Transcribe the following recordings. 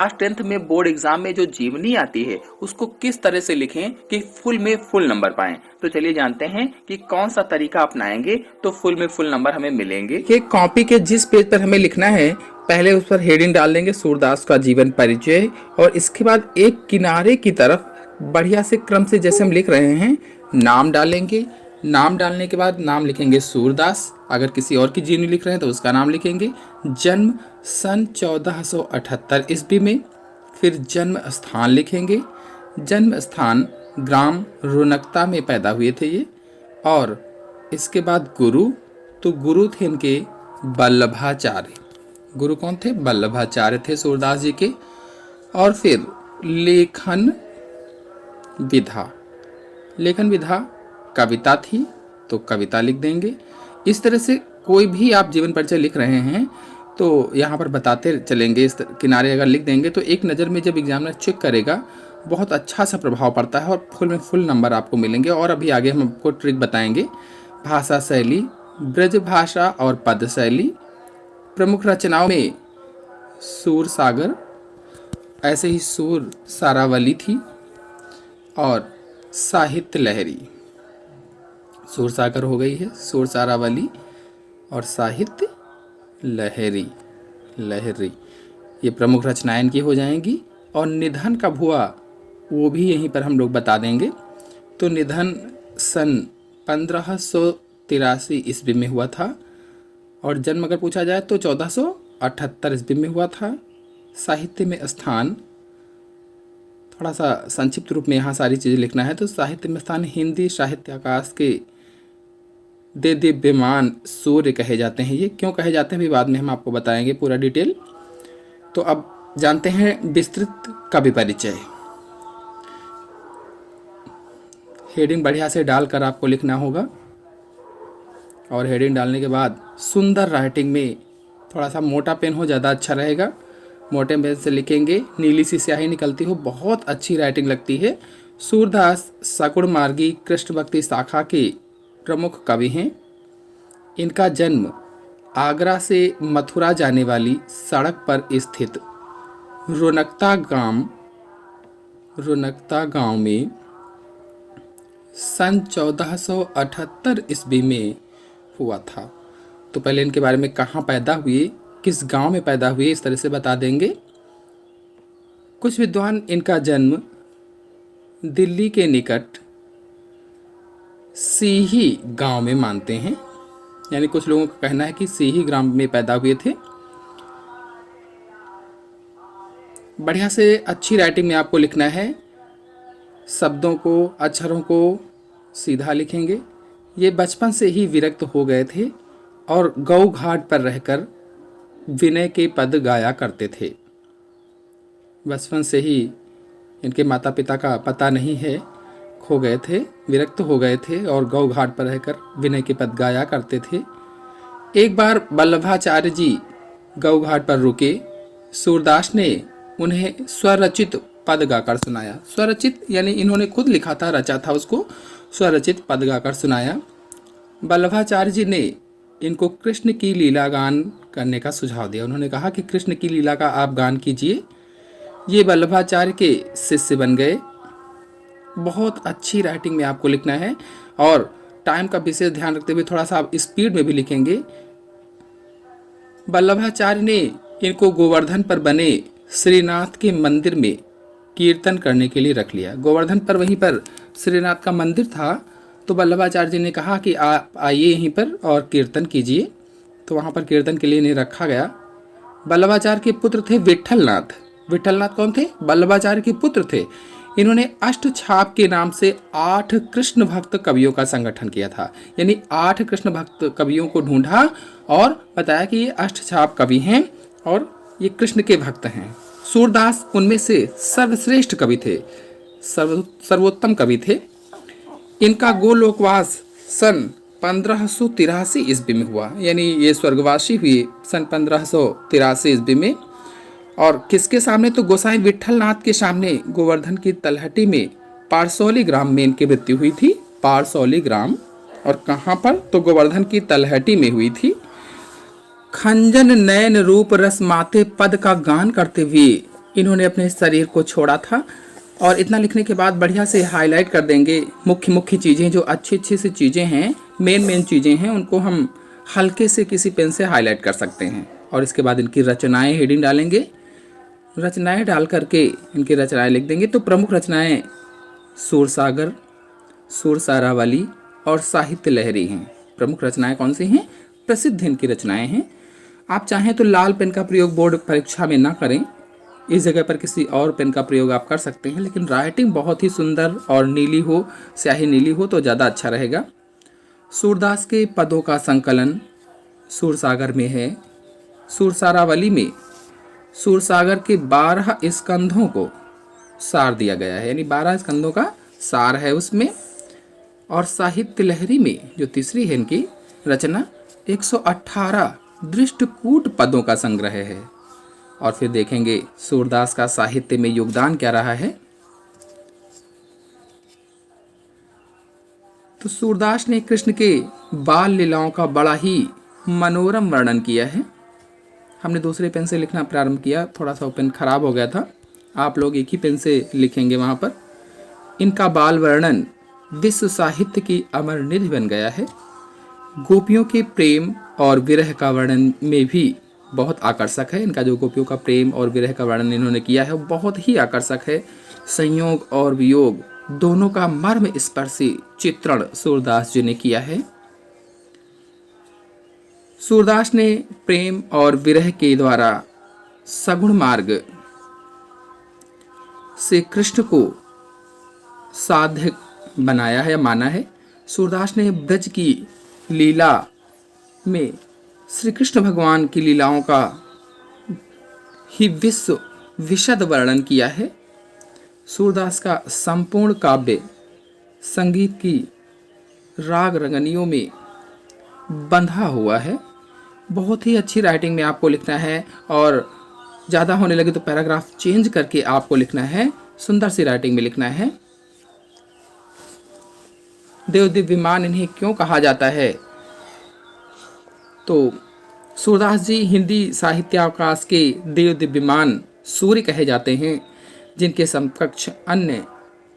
Class 10th में board exam में जो जीवनी आती है उसको किस तरह से लिखें कि फुल में फुल नंबर पाएं। तो चलिए जानते हैं कि कौन सा तरीका अपनाएंगे तो फुल में फुल नंबर हमें मिलेंगे। कि कॉपी के जिस पेज पर हमें लिखना है पहले उस पर हेडिंग डाल देंगे सूरदास का जीवन परिचय, और इसके बाद एक किनारे की तरफ बढ़िया से क्रम से जैसे हम लिख रहे हैं नाम डालेंगे। नाम डालने के बाद नाम लिखेंगे सूरदास, अगर किसी और की जीवनी लिख रहे हैं तो उसका नाम लिखेंगे। जन्म सन 1478 ईस्वी में, फिर जन्म स्थान लिखेंगे। जन्म स्थान ग्राम रोनकता में पैदा हुए थे ये। और इसके बाद गुरु, तो गुरु थे इनके वल्लभाचार्य। गुरु कौन थे? वल्लभाचार्य थे सूरदास जी के। और फिर लेखन विधा, लेखन विधा कविता थी तो कविता लिख देंगे। इस तरह से कोई भी आप जीवन परिचय लिख रहे हैं तो यहाँ पर बताते चलेंगे। इस किनारे अगर लिख देंगे तो एक नज़र में जब एग्जामिनर चेक करेगा बहुत अच्छा सा प्रभाव पड़ता है और फुल में फुल नंबर आपको मिलेंगे। और अभी आगे हम आपको ट्रिक बताएंगे। भाषा शैली, ब्रज भाषा और पद शैली। प्रमुख रचनाओं में सूर सागर, ऐसे ही सूर सारावली थी और साहित्य लहरी। सूर सागर हो गई है, सूर सारावली और साहित्य लहरी। लहरी ये प्रमुख रचनाएं इनकी हो जाएंगी। और निधन का भुआ वो भी यहीं पर हम लोग बता देंगे। तो निधन सन 1583 ईस्वी में हुआ था और जन्म अगर पूछा जाए तो 1478 ईस्वी में हुआ था। साहित्य में स्थान थोड़ा सा संक्षिप्त रूप में यहाँ सारी चीज़ें लिखना है। तो साहित्य में स्थान हिंदी साहित्य आकाश के दे दिव्यमान सूर्य कहे जाते हैं। ये क्यों कहे जाते हैं भी बाद में हम आपको बताएंगे पूरा डिटेल। तो अब जानते हैं विस्तृत कवि परिचय। हेडिंग बढ़िया से डालकर आपको लिखना होगा और हेडिंग डालने के बाद सुंदर राइटिंग में, थोड़ा सा मोटा पेन हो ज़्यादा अच्छा रहेगा, मोटे पेन से लिखेंगे। नीली सी स्याही निकलती हो, बहुत अच्छी राइटिंग लगती है। सूरदास सकुड़ मार्गी कृष्ण भक्ति शाखा के प्रमुख कवि हैं। इनका जन्म आगरा से मथुरा जाने वाली सड़क पर स्थित रोनकता गांव में सन 1478 ईस्वी में हुआ था। तो पहले इनके बारे में कहाँ पैदा हुए, किस गांव में पैदा हुए, इस तरह से बता देंगे। कुछ विद्वान इनका जन्म दिल्ली के निकट सीही गांव में मानते हैं, यानी कुछ लोगों का कहना है कि सीही ग्राम में पैदा हुए थे। बढ़िया से अच्छी राइटिंग में आपको लिखना है, शब्दों को अक्षरों को सीधा लिखेंगे। ये बचपन से ही विरक्त हो गए थे और गौ घाट पर रहकर विनय के पद गाया करते थे। बचपन से ही इनके माता पिता का पता नहीं है, खो गए थे, विरक्त हो गए थे और गौ घाट पर रहकर विनय के पद गाया करते थे। एक बार वल्लभाचार्य जी गौ घाट पर रुके। सूरदास ने उन्हें स्वरचित पद गाकर सुनाया। स्वरचित यानी इन्होंने खुद लिखा था, रचा था उसको, स्वरचित पद गाकर सुनाया। वल्लभाचार्य जी ने इनको कृष्ण की लीला गान करने का सुझाव दिया। उन्होंने कहा कि कृष्ण की लीला का आप गान कीजिए। ये वल्लभाचार्य के शिष्य बन गए। बहुत अच्छी राइटिंग में आपको लिखना है और टाइम का विशेष ध्यान रखते हुए थोड़ा सा आप स्पीड में भी लिखेंगे। वल्लभाचार्य ने इनको गोवर्धन पर बने श्रीनाथ के मंदिर में कीर्तन करने के लिए रख लिया। गोवर्धन पर वहीं पर श्रीनाथ का मंदिर था, तो वल्लभाचार्य जी ने कहा कि आप आइए यहीं पर और कीर्तन कीजिए। तो वहाँ पर कीर्तन के लिए इन्हें रखा गया। वल्लभाचार्य के पुत्र थे विट्ठलनाथ। विट्ठलनाथ कौन थे? वल्लभाचार्य के पुत्र थे। इन्होंने अष्टछाप के नाम से 8 कृष्ण भक्त कवियों का संगठन किया था, यानी 8 कृष्ण भक्त कवियों को ढूंढा और बताया कि ये अष्टछाप कवि हैं और ये कृष्ण के भक्त हैं। सूरदास उनमें से सर्वश्रेष्ठ कवि थे, सर्वोत्तम कवि थे। इनका गोलोकवास सन 1583 ईस्वी में हुआ, यानी ये स्वर्गवासी हुए सन 1583 ईस्वी में। और किसके सामने? तो गोसाई विट्ठलनाथ के सामने गोवर्धन की तलहटी में पारसौली ग्राम में इनकी मृत्यु हुई थी। पारसौली ग्राम, और कहाँ पर? तो गोवर्धन की तलहटी में हुई थी। खंजन नयन रूप रस माते पद का गान करते हुए इन्होंने अपने शरीर को छोड़ा था। और इतना लिखने के बाद बढ़िया से हाईलाइट कर देंगे मुख्य मुख्य चीज़ें, जो अच्छी अच्छी सी चीज़ें हैं, मेन मेन चीज़ें हैं, उनको हम हल्के से किसी पेन से हाईलाइट कर सकते हैं। और इसके बाद इनकी रचनाएं हेडिंग डालेंगे। रचनाएं डाल करके इनकी रचनाएं लिख देंगे। तो प्रमुख रचनाएं सूरसागर, सुरसारावली और साहित्य लहरी हैं। प्रमुख रचनाएं कौन सी हैं? प्रसिद्ध इनकी रचनाएं हैं। आप चाहें तो लाल पेन का प्रयोग बोर्ड परीक्षा में ना करें, इस जगह पर किसी और पेन का प्रयोग आप कर सकते हैं, लेकिन राइटिंग बहुत ही सुंदर और नीली हो, स्याही नीली हो तो ज़्यादा अच्छा रहेगा। सूरदास के पदों का संकलन सूरसागर में है। सुरसारावली में सूरसागर के 12 स्कंधों को सार दिया गया है, यानी 12 स्कंधों का सार है उसमें। और साहित्य लहरी में जो तीसरी है इनकी रचना, 118 दृष्टकूट पदों का संग्रह है। और फिर देखेंगे सूरदास का साहित्य में योगदान क्या रहा है। तो सूरदास ने कृष्ण के बाल लीलाओं का बड़ा ही मनोरम वर्णन किया है। हमने दूसरे पेन से लिखना प्रारंभ किया, थोड़ा सा पेन खराब हो गया था, आप लोग एक ही पेन से लिखेंगे वहाँ पर। इनका बाल वर्णन विश्व साहित्य की अमर निधि बन गया है। गोपियों के प्रेम और विरह का वर्णन में भी बहुत आकर्षक है। इनका जो गोपियों का प्रेम और विरह का वर्णन इन्होंने किया है वो बहुत ही आकर्षक है। संयोग और वियोग दोनों का मर्म स्पर्शी चित्रण सूरदास जी ने किया है। सूरदास ने प्रेम और विरह के द्वारा सगुण मार्ग से कृष्ण को साध्य बनाया है या माना है। सूरदास ने ब्रज की लीला में श्री कृष्ण भगवान की लीलाओं का ही विश्व विशद वर्णन किया है। सूरदास का संपूर्ण काव्य संगीत की राग रंगनियों में बंधा हुआ है। बहुत ही अच्छी राइटिंग में आपको लिखना है, और ज़्यादा होने लगे तो पैराग्राफ चेंज करके आपको लिखना है, सुंदर सी राइटिंग में लिखना है। देव दिव्यमान इन्हें क्यों कहा जाता है? तो सूरदास जी हिंदी साहित्यावकाश के देव दिव्यमान सूर्य कहे जाते हैं, जिनके समकक्ष अन्य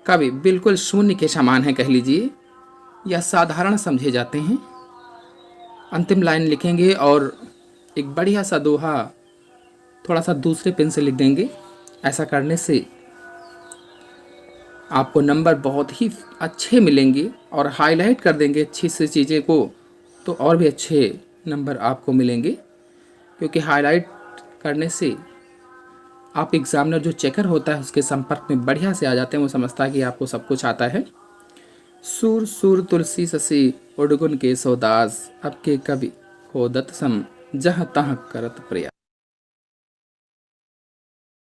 कवि बिल्कुल शून्य के समान हैं कह लीजिए, या साधारण समझे जाते हैं। अंतिम लाइन लिखेंगे और एक बढ़िया सा दोहा थोड़ा सा दूसरे पेन से लिख देंगे। ऐसा करने से आपको नंबर बहुत ही अच्छे मिलेंगे, और हाईलाइट कर देंगे अच्छी सी चीज़ें को तो और भी अच्छे नंबर आपको मिलेंगे। क्योंकि हाईलाइट करने से आप एग्जामिनर जो चेकर होता है उसके संपर्क में बढ़िया से आ जाते हैं, वो समझता है कि आपको सब कुछ आता है। सुर सुर तुलसी ससी उड़गुन के सौदास, अब के कवि खोदत सम जहाँ तहाँ करत प्रयास।